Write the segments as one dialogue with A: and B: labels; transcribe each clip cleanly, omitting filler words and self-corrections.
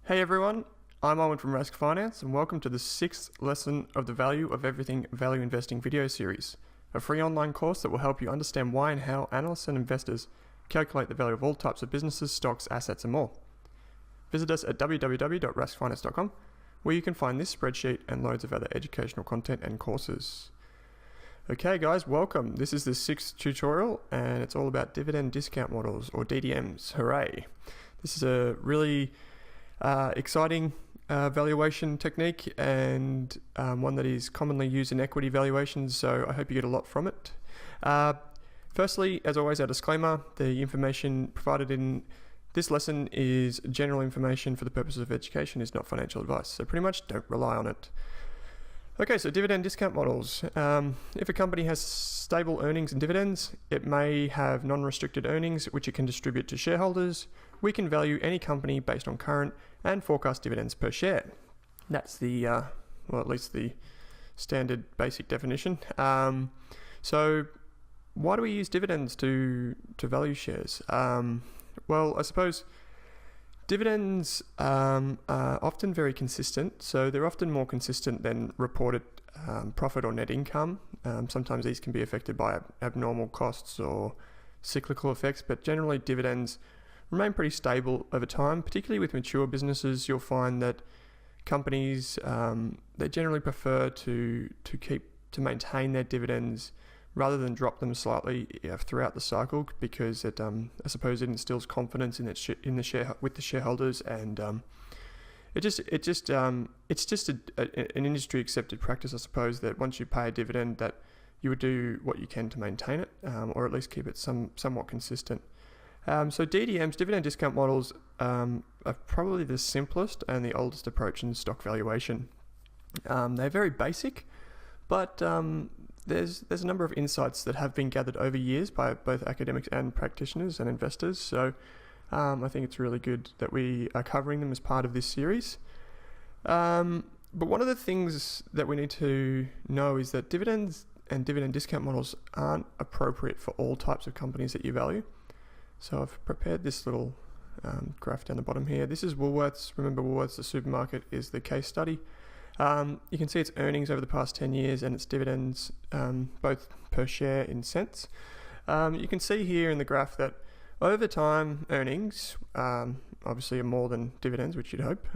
A: Hey everyone, I'm Owen from Rask Finance and welcome to the 6th lesson of the Value of Everything Value Investing video series, a free online course that will help you understand why and how analysts and investors calculate the value of all types of businesses, stocks, assets and more. Visit us at www.raskfinance.com where you can find this spreadsheet and loads of other educational content and courses. Okay guys, welcome. This is the 6th tutorial and it's all about dividend discount models or DDMs. Hooray! This is a really exciting valuation technique and one that is commonly used in equity valuations, so I hope you get a lot from it. Firstly, as always, our disclaimer: the information provided in this lesson is general information for the purposes of education, is not financial advice, so pretty much don't rely on it. Okay, so dividend discount models. If a company has stable earnings and dividends, it may have non-restricted earnings which it can distribute to shareholders. We can value any company based on current and forecast dividends per share. That's the, well, at least the standard basic definition. So why do we use dividends to value shares? Well, I suppose dividends are often very consistent, so they're often more consistent than reported profit or net income. Sometimes these can be affected by abnormal costs or cyclical effects, but generally dividends remain pretty stable over time. Particularly with mature businesses, you'll find that companies they generally prefer to maintain their dividends rather than drop them slightly throughout the cycle, because it I suppose it instills confidence in with the shareholders, and it's just an industry accepted practice, I suppose, that once you pay a dividend that you would do what you can to maintain it, or at least keep it somewhat consistent. So DDMs, dividend discount models, are probably the simplest and the oldest approach in stock valuation. They're very basic, but there's a number of insights that have been gathered over years by both academics and practitioners and investors. So I think it's really good that we are covering them as part of this series. But one of the things that we need to know is that dividends and dividend discount models aren't appropriate for all types of companies that you value. So I've prepared this little graph down the bottom here. This is Woolworths. Remember, Woolworths, the supermarket, is the case study. You can see its earnings over the past 10 years and its dividends, both per share in cents. You can see here in the graph that over time, earnings obviously are more than dividends, which you'd hope.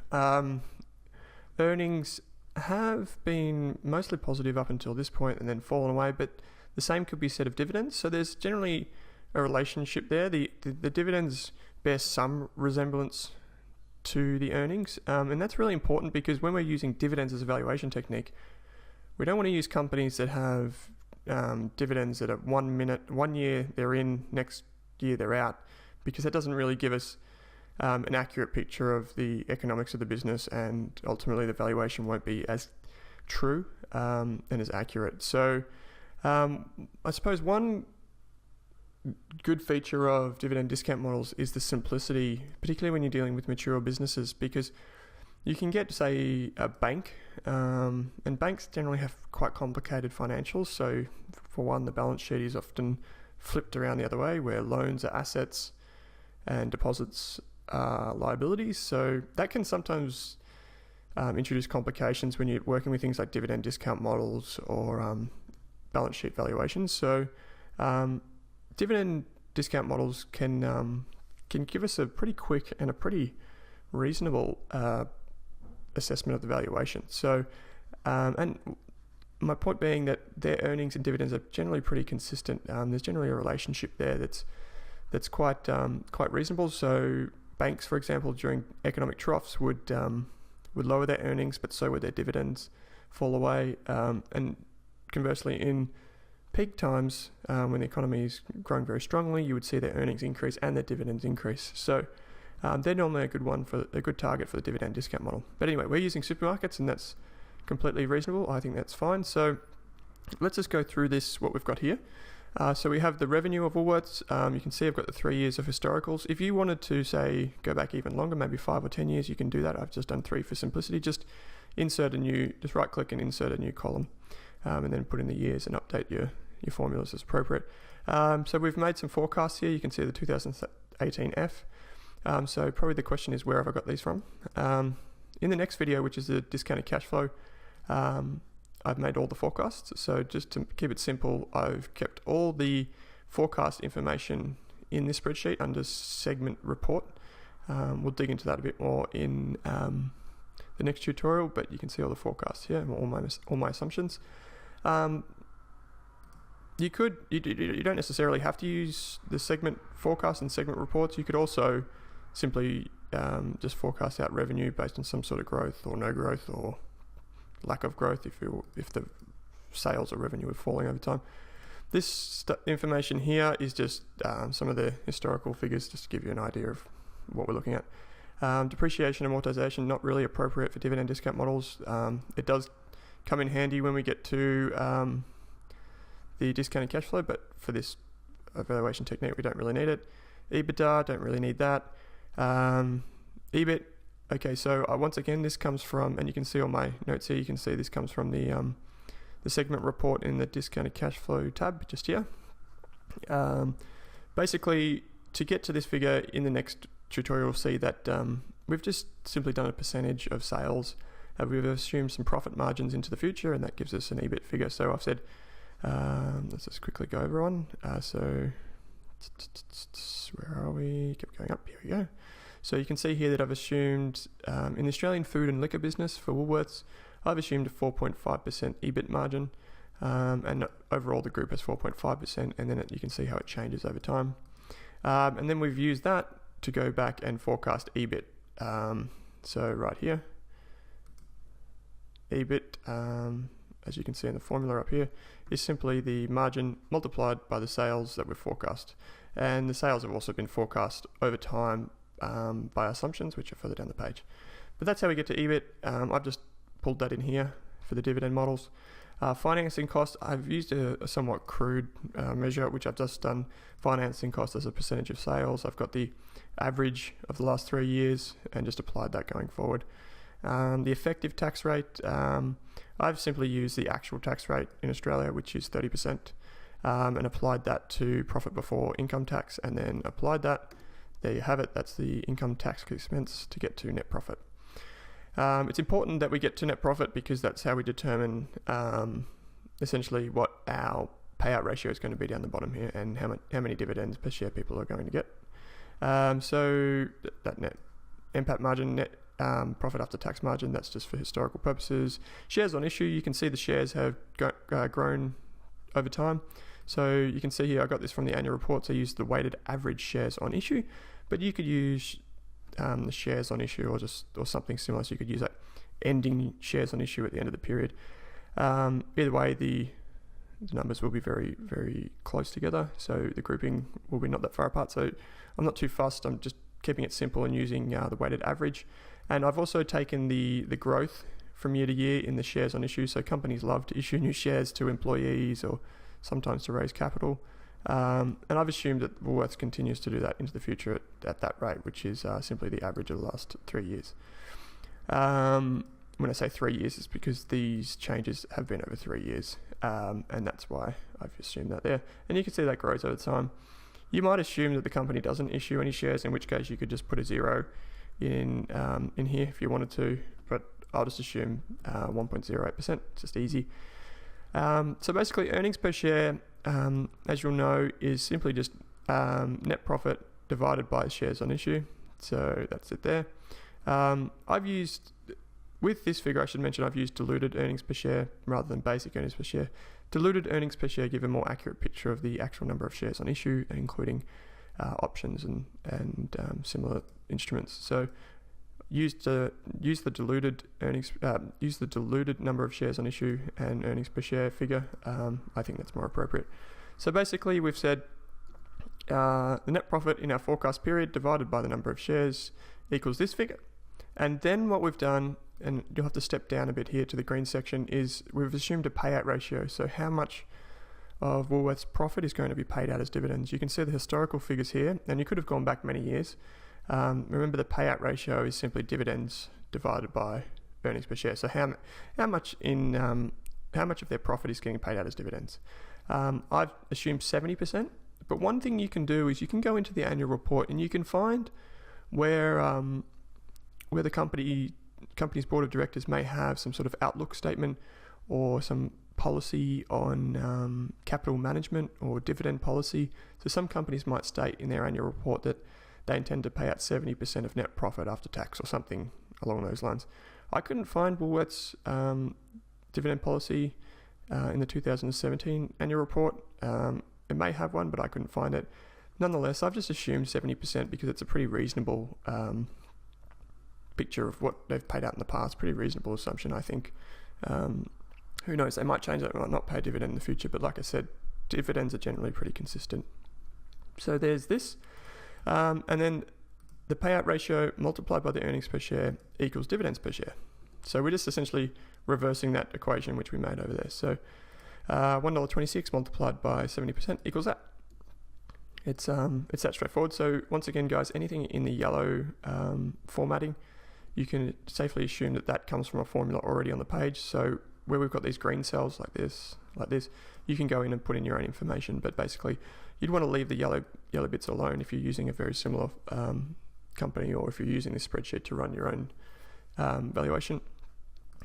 A: Earnings have been mostly positive up until this point and then fallen away, but the same could be said of dividends. So there's generally a relationship there. The dividends bear some resemblance to the earnings, and that's really important because when we're using dividends as a valuation technique, we don't want to use companies that have dividends that are 1 year they're in, next year they're out, because that doesn't really give us an accurate picture of the economics of the business, and ultimately the valuation won't be as true and as accurate. So I suppose one good feature of dividend discount models is the simplicity, particularly when you're dealing with mature businesses, because you can get, say, a bank, and banks generally have quite complicated financials. So for one, the balance sheet is often flipped around the other way, where loans are assets and deposits are liabilities. So that can sometimes introduce complications when you're working with things like dividend discount models or balance sheet valuations. So dividend discount models can give us a pretty quick and a pretty reasonable assessment of the valuation. So, and my point being that their earnings and dividends are generally pretty consistent. There's generally a relationship there that's quite reasonable. So banks, for example, during economic troughs would lower their earnings, but so would their dividends fall away. And conversely, in peak times, when the economy is growing very strongly, you would see their earnings increase and their dividends increase. So they're normally a good target for the dividend discount model. But anyway, we're using supermarkets, and that's completely reasonable. I think that's fine. So let's just go through what we've got here. So we have the revenue of Woolworths. You can see I've got the 3 years of historicals. If you wanted to, say, go back even longer, maybe 5 or 10 years, you can do that. I've just done 3 for simplicity. Just right click and insert a new column, and then put in the years and update your formulas as appropriate. So we've made some forecasts here. You can see the 2018 F. So probably the question is, where have I got these from? In the next video, which is the discounted cash flow, I've made all the forecasts. So just to keep it simple, I've kept all the forecast information in this spreadsheet under segment report. We'll dig into that a bit more in the next tutorial, but you can see all the forecasts here, all my assumptions. You don't necessarily have to use the segment forecast and segment reports. You could also simply just forecast out revenue based on some sort of growth or no growth or lack of growth if the sales or revenue are falling over time. This information here is just some of the historical figures, just to give you an idea of what we're looking at. Depreciation and amortization, not really appropriate for dividend discount models. It does come in handy when we get to the discounted cash flow, but for this evaluation technique, we don't really need it. EBITDA, don't really need that. EBIT, okay, so once again, this comes from, and you can see all my notes here, you can see this comes from the segment report in the discounted cash flow tab just here. Basically, to get to this figure in the next tutorial, you'll see that we've just simply done a percentage of sales. We've assumed some profit margins into the future, and that gives us an EBIT figure. So I've said, let's just quickly go over one. So where are we? Keep going up. Here we go. So you can see here that I've assumed in the Australian food and liquor business for Woolworths, I've assumed a 4.5% EBIT margin, and overall the group has 4.5%, and then you can see how it changes over time. And then we've used that to go back and forecast EBIT. So right here, EBIT, as you can see in the formula up here, is simply the margin multiplied by the sales that we've forecast. And the sales have also been forecast over time by assumptions, which are further down the page. But that's how we get to EBIT. I've just pulled that in here for the dividend models. Financing costs, I've used a somewhat crude measure, which I've just done financing costs as a percentage of sales. I've got the average of the last 3 years and just applied that going forward. The effective tax rate, I've simply used the actual tax rate in Australia, which is 30%, and applied that to profit before income tax, and then applied that. There you have it. That's the income tax expense to get to net profit. It's important that we get to net profit because that's how we determine essentially what our payout ratio is going to be down the bottom here, and how many dividends per share people are going to get. So that net NPAT margin, net profit after tax margin, that's just for historical purposes. Shares on issue, you can see the shares have grown over time. So you can see here, I got this from the annual report, so I used the weighted average shares on issue, but you could use the shares on issue or something similar. So you could use that ending shares on issue at the end of the period. Either way, the numbers will be very, very close together. So the grouping will be not that far apart. So I'm not too fussed. I'm just keeping it simple and using the weighted average. And I've also taken the growth from year to year in the shares on issue. So companies love to issue new shares to employees or sometimes to raise capital. And I've assumed that Woolworths continues to do that into the future at that rate, which is simply the average of the last 3 years. When I say 3 years, it's because these changes have been over 3 years, and that's why I've assumed that there. And you can see that grows over time. You might assume that the company doesn't issue any shares, in which case you could just put a 0 in here if you wanted to, but I'll just assume 1.08%, just easy. So basically earnings per share, as you'll know, is simply just net profit divided by shares on issue. So that's it there. I've used, with this figure I should mention, I've used diluted earnings per share rather than basic earnings per share. Diluted earnings per share give a more accurate picture of the actual number of shares on issue, including options and similar instruments. So use the diluted earnings, use the diluted number of shares on issue and earnings per share figure. I think that's more appropriate. So basically we've said the net profit in our forecast period divided by the number of shares equals this figure. And then what we've done, and you'll have to step down a bit here to the green section, is we've assumed a payout ratio. So how much of Woolworths' profit is going to be paid out as dividends. You can see the historical figures here, and you could have gone back many years. Remember, the payout ratio is simply dividends divided by earnings per share. So how much of their profit is getting paid out as dividends? I've assumed 70%. But one thing you can do is you can go into the annual report and you can find where the company's board of directors may have some sort of outlook statement or some policy on capital management or dividend policy. So some companies might state in their annual report that they intend to pay out 70% of net profit after tax or something along those lines. I couldn't find Woolworths' dividend policy in the 2017 annual report. It may have one, but I couldn't find it. Nonetheless, I've just assumed 70% because it's a pretty reasonable picture of what they've paid out in the past. Pretty reasonable assumption, I think. Who knows, they might change that, they might not pay a dividend in the future, but like I said, dividends are generally pretty consistent. So there's this, and then the payout ratio multiplied by the earnings per share equals dividends per share. So we're just essentially reversing that equation which we made over there. So $1.26 multiplied by 70% equals that. It's that straightforward. So once again, guys, anything in the yellow formatting, you can safely assume that that comes from a formula already on the page. So where we've got these green cells like this, you can go in and put in your own information. But basically, you'd want to leave the yellow bits alone if you're using a very similar company, or if you're using this spreadsheet to run your own valuation,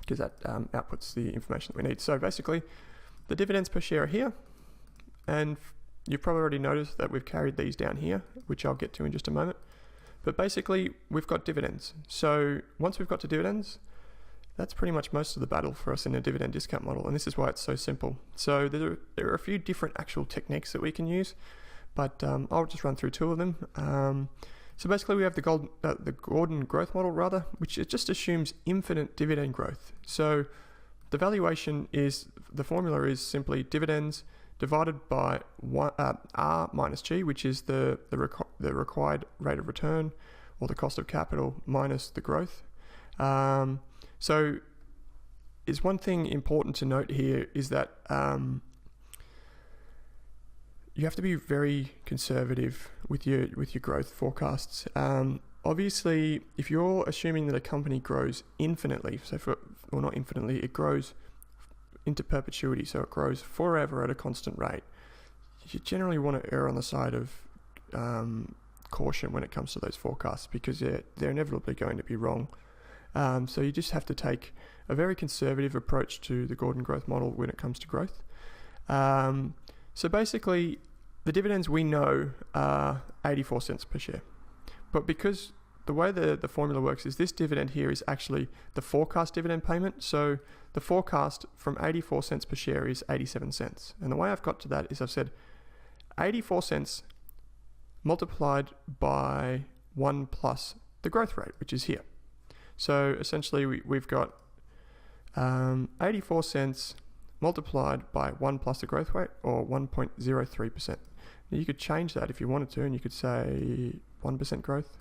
A: because that outputs the information that we need. So basically, the dividends per share are here, and you've probably already noticed that we've carried these down here, which I'll get to in just a moment. But basically, we've got dividends. So once we've got to dividends, that's pretty much most of the battle for us in a dividend discount model, and this is why it's so simple. So there are a few different actual techniques that we can use, but I'll just run through two of them. So basically, we have the Gordon growth model, which it just assumes infinite dividend growth. So the valuation is, the formula is simply dividends divided by R minus G, which is the required rate of return, or the cost of capital, minus the growth. So is one thing important to note here is that you have to be very conservative with your growth forecasts. Obviously, if you're assuming that a company grows infinitely, not infinitely, it grows into perpetuity, so it grows forever at a constant rate, you generally want to err on the side of caution when it comes to those forecasts, because they're inevitably going to be wrong. So you just have to take a very conservative approach to the Gordon growth model when it comes to growth. So basically, the dividends we know are 84 cents per share. But because the way the formula works is, this dividend here is actually the forecast dividend payment. So the forecast from 84 cents per share is 87 cents. And the way I've got to that is I've said 84 cents multiplied by 1 plus the growth rate, which is here. So essentially we've got 84 cents multiplied by 1 plus the growth rate, or 1.03%. Now you could change that if you wanted to, and you could say 1% growth,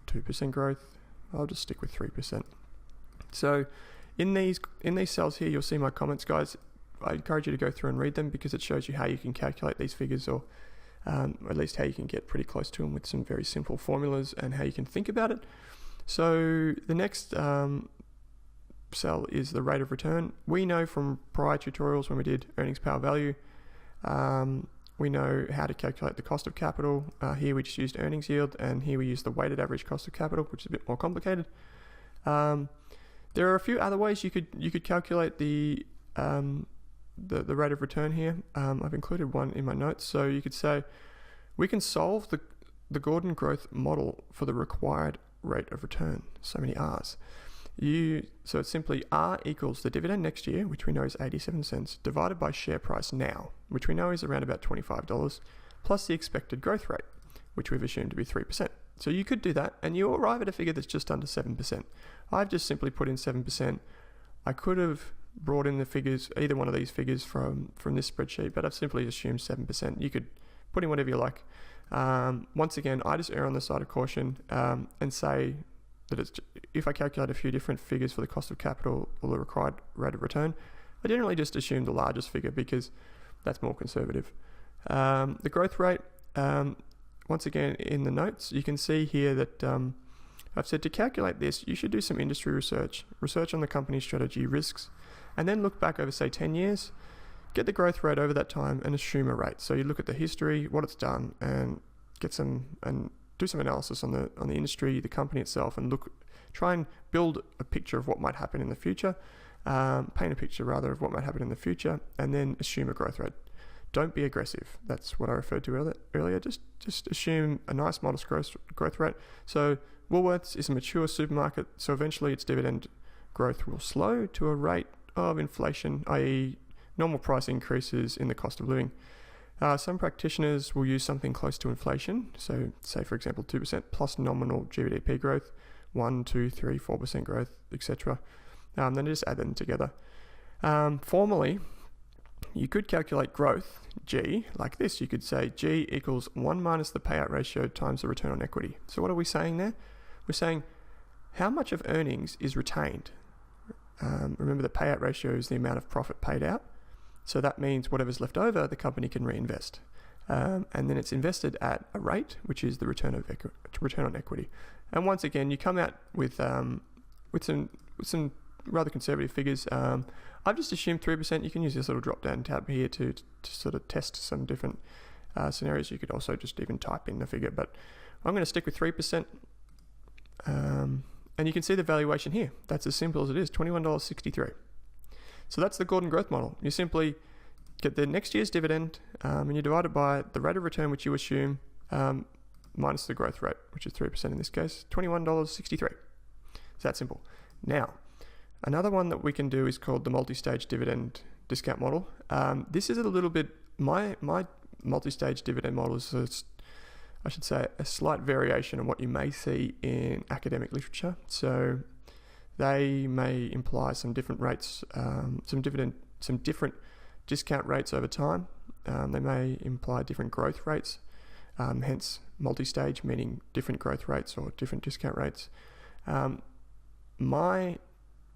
A: 2% growth. I'll just stick with 3%. So in these cells here, you'll see my comments, guys. I encourage you to go through and read them, because it shows you how you can calculate these figures, or at least how you can get pretty close to them with some very simple formulas, and how you can think about it. So the next cell is the rate of return. We know from prior tutorials when we did earnings power value, we know how to calculate the cost of capital. Here we just used earnings yield, and here we use the weighted average cost of capital, which is a bit more complicated. There are a few other ways you could calculate the rate of return here. I've included one in my notes. So you could say we can solve the Gordon growth model for the required rate of return. So many R's. So it's simply R equals the dividend next year, which we know is 87 cents, divided by share price now, which we know is around about $25, plus the expected growth rate, which we've assumed to be 3%. So you could do that, and you arrive at a figure that's just under 7%. I've just simply put in 7%. I could have brought in the figures, either one of these figures from this spreadsheet, but I've simply assumed 7%. You could put in whatever you like. Once again, I just err on the side of caution and say that if I calculate a few different figures for the cost of capital or the required rate of return, I generally just assume the largest figure, because that's more conservative. The growth rate, once again in the notes, you can see here that I've said to calculate this, you should do some industry research on the company's strategy, risks, and then look back over, say, 10 years, get the growth rate over that time and assume a rate. So you look at the history, what it's done, and get some, and do some analysis on the industry, the company itself, and try and build a picture of what might happen in the future, paint a picture rather of what might happen in the future, and then assume a growth rate. Don't be aggressive. That's what I referred to earlier. Just assume a nice modest growth rate. So Woolworths is a mature supermarket, so eventually its dividend growth will slow to a rate of inflation, i.e. normal price increases in the cost of living. Some practitioners will use something close to inflation, so say for example 2% plus nominal GDP growth, 1, 2, 3, 4% growth, etc. Then just add them together. Formally, you could calculate growth, G, like this. You could say G equals 1 minus the payout ratio times the return on equity. So what are we saying there? We're saying how much of earnings is retained. Remember, the payout ratio is the amount of profit paid out. So that means whatever's left over, the company can reinvest. And then it's invested at a rate, which is the return on equity. And once again, you come out with some rather conservative figures. I've just assumed 3%. You can use this little drop-down tab here to sort of test some different scenarios. You could also just even type in the figure, but I'm going to stick with 3%. And you can see the valuation here. That's as simple as it is, $21.63. So that's the Gordon growth model. You simply get the next year's dividend and you divide it by the rate of return which you assume minus the growth rate, which is 3% in this case, $21.63. It's that simple. Now, another one that we can do is called the multi-stage dividend discount model. This is a little bit, my multi-stage dividend model is, I should say, a slight variation on what you may see in academic literature. So they may imply some different rates, some different discount rates over time. They may imply different growth rates, hence multi-stage, meaning different growth rates or different discount rates. My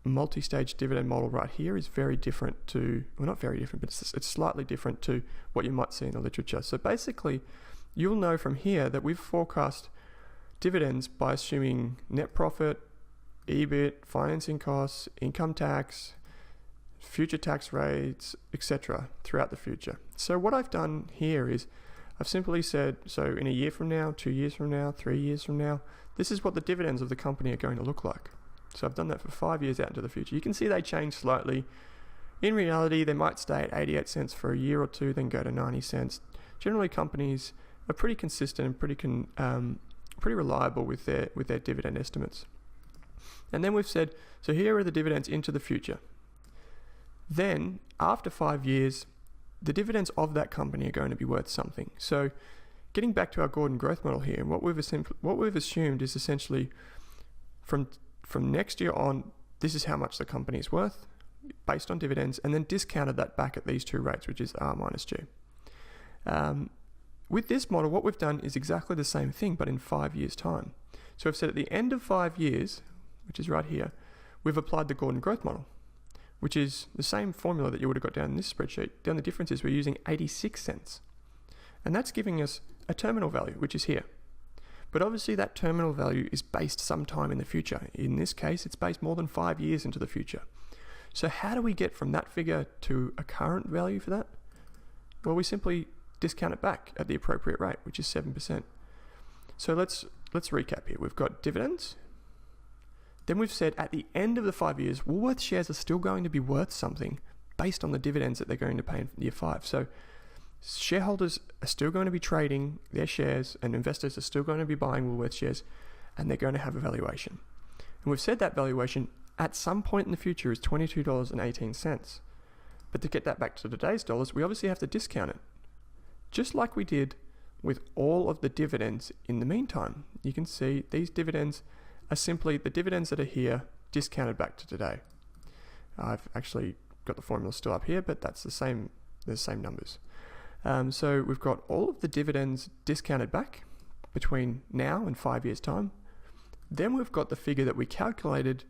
A: multi-stage dividend model right here is very different to, well, not very different, but it's slightly different to what you might see in the literature. So basically, you'll know from here that we've forecast dividends by assuming net profit, EBIT, financing costs, income tax, future tax rates, etc. throughout the future. So what I've done here is I've simply said, so in a year from now, 2 years from now, 3 years from now, this is what the dividends of the company are going to look like. So I've done that for 5 years out into the future. You can see they change slightly. In reality, they might stay at 88 cents for a year or two, then go to 90 cents. Generally, companies are pretty consistent and pretty reliable with their dividend estimates. And then we've said, so here are the dividends into the future. Then, after 5 years, the dividends of that company are going to be worth something. So, getting back to our Gordon growth model here, what we've assumed is essentially from next year on, this is how much the company is worth based on dividends, and then discounted that back at these two rates, which is R minus G. With this model, what we've done is exactly the same thing, but in 5 years' time. So I've said at the end of 5 years, which is right here, we've applied the Gordon growth model, which is the same formula that you would have got down in this spreadsheet. The only difference is we're using 86 cents. And that's giving us a terminal value, which is here. But obviously that terminal value is based sometime in the future. In this case, it's based more than 5 years into the future. So how do we get from that figure to a current value for that? Well, we simply discount it back at the appropriate rate, which is 7%. So let's recap here. We've got dividends. Then we've said at the end of the 5 years, Woolworths shares are still going to be worth something based on the dividends that they're going to pay in year 5. So shareholders are still going to be trading their shares and investors are still going to be buying Woolworths shares, and they're going to have a valuation. And we've said that valuation at some point in the future is $22.18. But to get that back to today's dollars, we obviously have to discount it. Just like we did with all of the dividends in the meantime. You can see these dividends are simply the dividends that are here discounted back to today. I've actually got the formula still up here, but that's the same numbers. So we've got all of the dividends discounted back between now and 5 years' time. Then we've got the figure that we calculated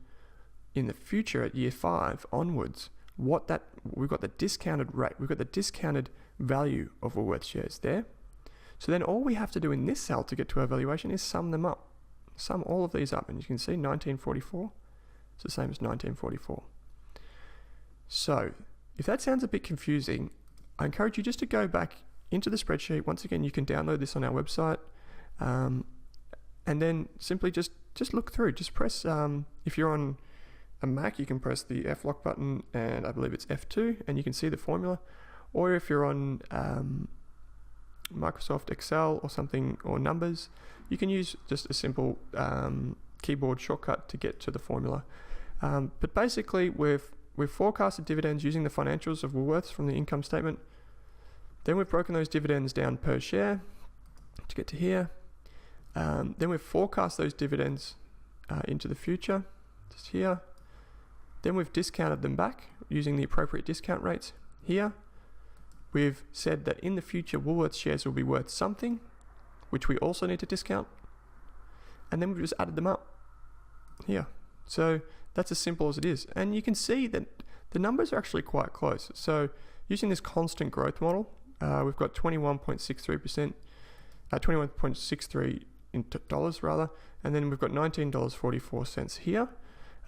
A: in the future at year 5 onwards. We've got the discounted rate, we've got the discounted value of Woolworths shares there. So then all we have to do in this cell to get to our valuation is sum them up. Sum all of these up, and you can see 1944. It's the same as 1944. So if that sounds a bit confusing, I encourage you just to go back into the spreadsheet. Once again, you can download this on our website, and and then simply just look through. Just press, if you're on a Mac, you can press the F lock button, and I believe it's F2, and you can see the formula. Or if you're on Microsoft Excel or something, or Numbers, you can use just a simple keyboard shortcut to get to the formula. But basically, we've forecasted dividends using the financials of Woolworths from the income statement. Then we've broken those dividends down per share to get to here. Then we've forecast those dividends into the future, just here. Then we've discounted them back using the appropriate discount rates here. We've said that in the future, Woolworths shares will be worth something, which we also need to discount. And then we've just added them up here. So that's as simple as it is. And you can see that the numbers are actually quite close. So using this constant growth model, we've got 21.63%, 21.63 in dollars rather, and then we've got $19.44 here.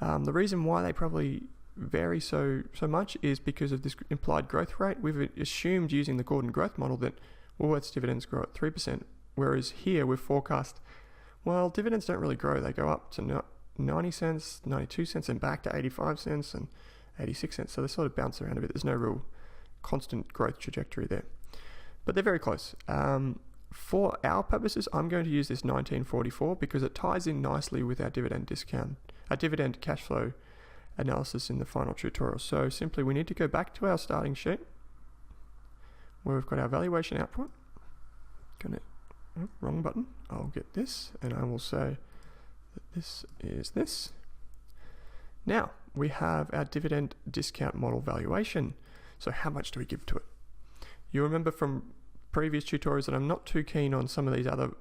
A: The reason why they probably vary so much is because of this implied growth rate. We've assumed using the Gordon growth model that Woolworths dividends grow at 3%, whereas here we've forecast, well, dividends don't really grow. They go up to 90 cents, 92 cents, and back to 85 cents and 86 cents. So they sort of bounce around a bit. There's no real constant growth trajectory there, but they're very close. For our purposes, I'm going to use this 1944 because it ties in nicely with our dividend cash flow analysis in the final tutorial. So simply we need to go back to our starting sheet where we've got our valuation output. Wrong button. I'll get this, and I will say that this is this. Now we have our dividend discount model valuation. So how much do we give to it? You remember from previous tutorials that I'm not too keen on some of these other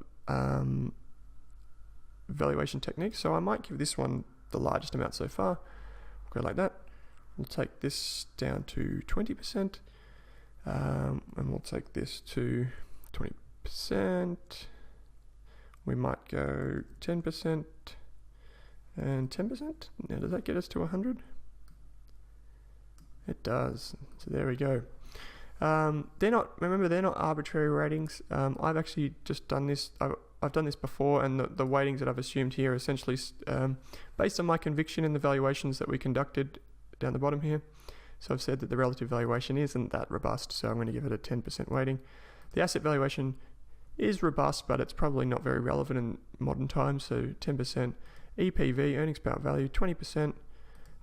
A: valuation techniques, so I might give this one the largest amount so far. Go like that. We'll take this down to 20%, and we'll take this to 20%. We might go 10% and 10%. Now, does that get us to 100? It does. So there we go. They're not arbitrary ratings. I've actually just done this. I've done this before, and the weightings that I've assumed here are essentially based on my conviction in the valuations that we conducted down the bottom here. So I've said that the relative valuation isn't that robust, so I'm going to give it a 10% weighting. The asset valuation is robust, but it's probably not very relevant in modern times, so 10%. EPV, earnings per value, 20%.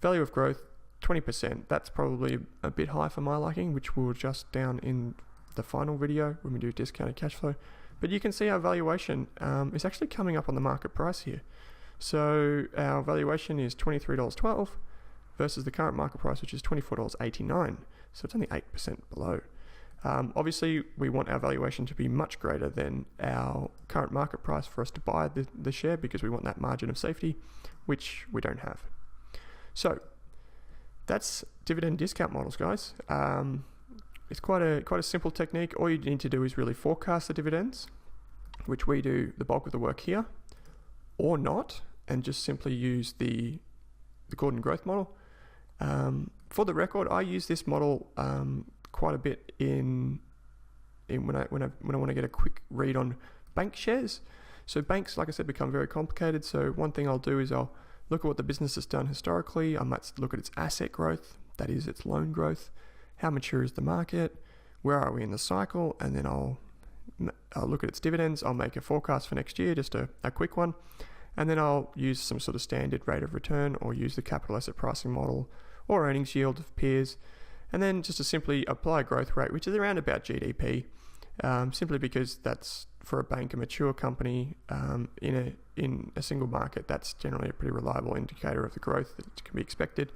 A: Value of growth, 20%. That's probably a bit high for my liking, which we'll adjust down in the final video when we do discounted cash flow. But you can see our valuation is actually coming up on the market price here. So our valuation is $23.12 versus the current market price, which is $24.89. So it's only 8% below. Obviously, we want our valuation to be much greater than our current market price for us to buy the share, because we want that margin of safety, which we don't have. So that's dividend discount models, guys. It's quite a simple technique. All you need to do is really forecast the dividends, which we do the bulk of the work here, or not, and just simply use the Gordon growth model. For the record, I use this model quite a bit in when I want to get a quick read on bank shares. So banks, like I said, become very complicated. So one thing I'll do is I'll look at what the business has done historically. I might look at its asset growth, that is its loan growth. How mature is the market? Where are we in the cycle? And then I'll look at its dividends. I'll make a forecast for next year, just a quick one. And then I'll use some sort of standard rate of return, or use the capital asset pricing model or earnings yield of peers. And then just to simply apply a growth rate, which is around about GDP, simply because that's, for a bank, a mature company in a single market, that's generally a pretty reliable indicator of the growth that can be expected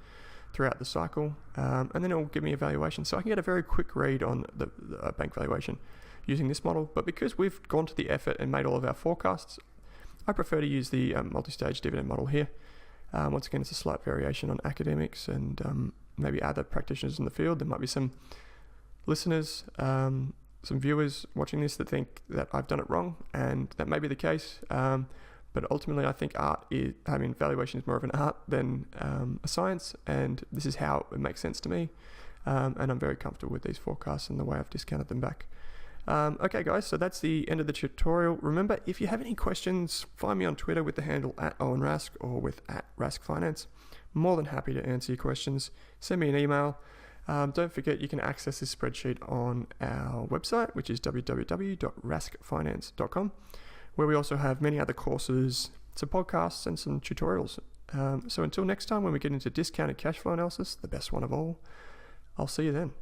A: throughout the cycle. And then it will give me a valuation. So I can get a very quick read on the bank valuation using this model. But because we've gone to the effort and made all of our forecasts, I prefer to use the multi-stage dividend model here. Once again, it's a slight variation on academics and maybe other practitioners in the field. There might be some listeners, some viewers watching this that think that I've done it wrong, and that may be the case. But ultimately, I think valuation is more of an art than a science, and this is how it makes sense to me. And I'm very comfortable with these forecasts and the way I've discounted them back. Okay guys, so that's the end of the tutorial. Remember, if you have any questions, find me on Twitter with the handle @OwenRask or with @RaskFinance. More than happy to answer your questions. Send me an email. Don't forget you can access this spreadsheet on our website, which is www.raskfinance.com, where we also have many other courses, some podcasts and some tutorials. So until next time when we get into discounted cash flow analysis, the best one of all, I'll see you then.